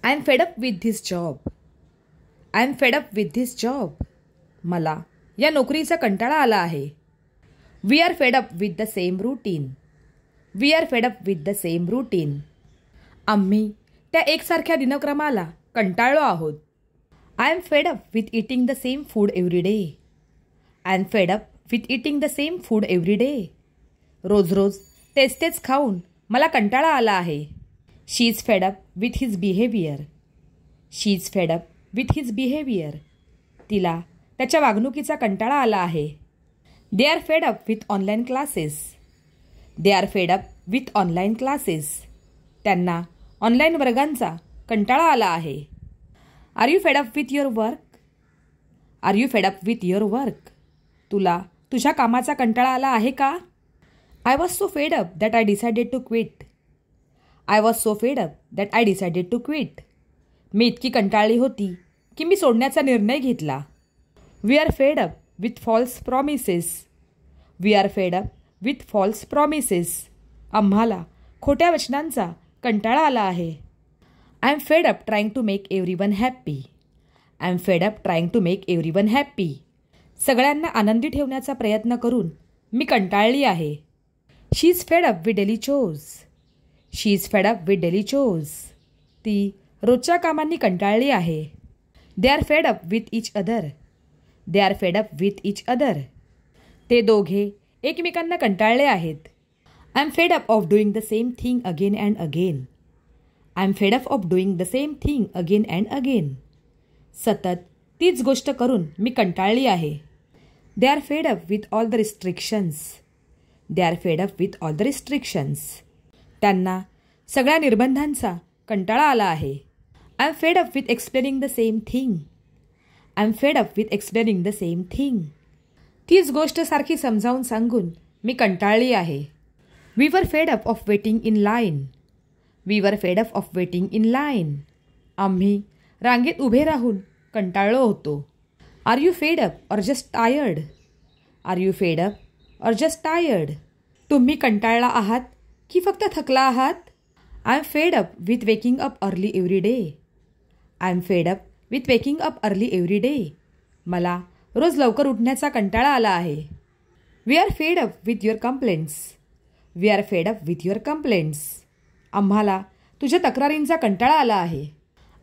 I am fed up with this job. I am fed up with this job. मला या नोकरीचा कंटाळा आला आहे. We are fed up with the same routine. We are fed up with the same routine. आम्ही त्या एकसारख्या दिनक्रमाला कंटाळलो आहोत. I am fed up with eating the same food every day. I am fed up with eating the same food every day. रोज रोज तेच तेच खाऊन मला कंटाळा आला आहे. She is fed up with his behaviour. She is fed up with his behaviour. तिला त्याच्या वागणुकीचा कंटाळा आला आहे. They are fed up with online classes. They are fed up with online classes. त्यांना ऑनलाईन वर्गांचा कंटाळा आला आहे. Are you fed up with your work. Are you fed up with your work. तुला तुझ्या कामाचा कंटाळा आला आहे का? I was so fed up that I decided to quit. I was so fed up that I decided to quit. मी इतकी कंटाळली होती की मी सोडण्याचा निर्णय घेतला. We are fed up with false promises. We are fed up with false promises. आम्हाला खोट्या वचनांचा कंटाळा आला आहे. I am fed up trying to make everyone happy. I am fed up trying to make everyone happy. सगळ्यांना आनंदी ठेवण्याचा प्रयत्न करून मी कंटाळली आहे. She is fed up with daily chose. She is fed up with daily chose. ती रोजच्या कामांनी कंटाळली आहे. They are fed up with each other. They are fed up with each other. ते दोघे एकमेकांना कंटाळले आहेत. I am fed up of doing the same thing again and again. I am fed up of doing the same thing again and again. सतत तीच गोष्ट करून मी कंटाळली आहे. They are fed up with all the restrictions. They are fed up with all the restrictions. त्यांना सगळ्या निर्बंधांचा कंटाळा आला आहे. I am fed up with explaining the same thing. I am fed up with explaining the same thing. तीच गोष्ट सारखी समजावून सांगून मी कंटाळली आहे. We were fed up of waiting in line. We were fed up of waiting in line. आम्ही रांगेत उभे राहून कंटाळलो होतो. Are you fed up or just tired. Are you fed up or just tired. तुम्ही कंटाळला आहात की फक्त थकला आहात? I am fed up with waking up early every day. I am fed up with waking up early every day. मला रोज लवकर उठण्याचा कंटाळा आला आहे. We are fed up with your complaints. We are fed up with your complaints. आम्हाला तुझ्या तक्रारींचा कंटाळा आला आहे.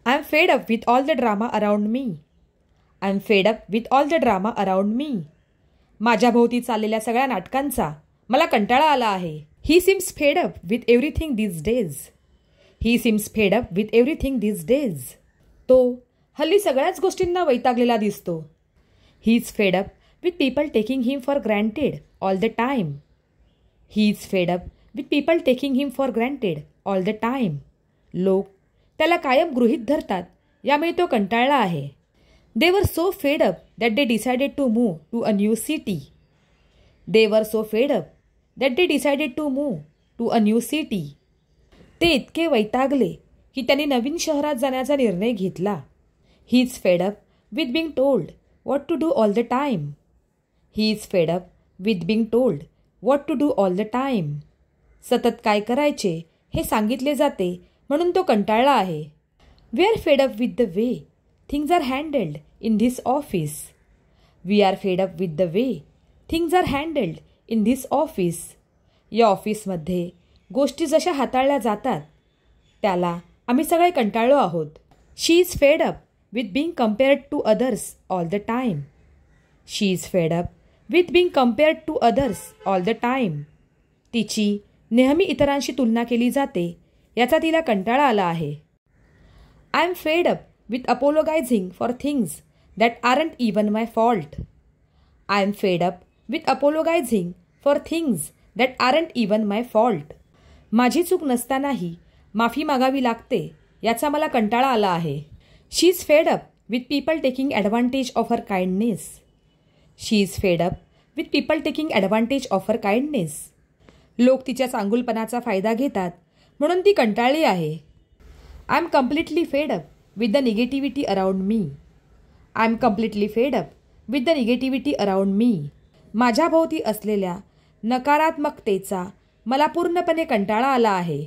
I am fed up with all the drama around me. I am fed up with all the drama around me. माझ्या भोवती चाललेल्या सगळ्या नाटकांचा मला कंटाळा आला आहे. He seems fed up with everything this days. He seems fed up with everything this days. तो हल्ली सगळ्याच गोष्टींना वैतागलेला दिसतो. ही is fed up with people taking him for granted all the time. He is fed up with people taking him for granted all the time. लोक त्याला कायम गृहीत धरतात यामुळे तो कंटाळला आहे. दे were so fed up that they decided to move to a new city. They were so fed up that they decided to move to a new city. ते इतके वैतागले की त्यांनी नवीन शहरात जाण्याचा निर्णय घेतला. He is fed up with being told what to do all the time. He is fed up with being told what to do all the time. सतत काय करायचे हे सांगितले जाते म्हणून तो कंटाळला आहे. We are fed up with the way things are handled in this office. We are fed up with the way things are handled in this office. या ऑफिसमध्ये गोष्टी जशा हाताळल्या जातात त्याला आम्ही सगळे कंटाळलो आहोत. She is fed up with being compared to others all the time. She is fed up with being compared to others all the time. तिची नेहमी इतरांशी तुलना केली जाते याचा तिला कंटाळा आला आहे. I am fed up with apologising for things that aren't even my fault. I am fed up with apologising for things that aren't even my fault. माझी चूक नसतानाही माफी मागावी लागते याचा मला कंटाळा आला आहे. She is fed up with people taking advantage of her kindness. She is fed up with people taking advantage of her kindness. लोक तिच्या चांगुलपणाचा फायदा घेतात म्हणून ती कंटाळली आहे. I am completely fed up with the negativity around me. I am completely fed up with the negativity around me. माझ्या भोवती असलेल्या नकारात्मकतेचा मला पूर्णपणे कंटाळा आला आहे.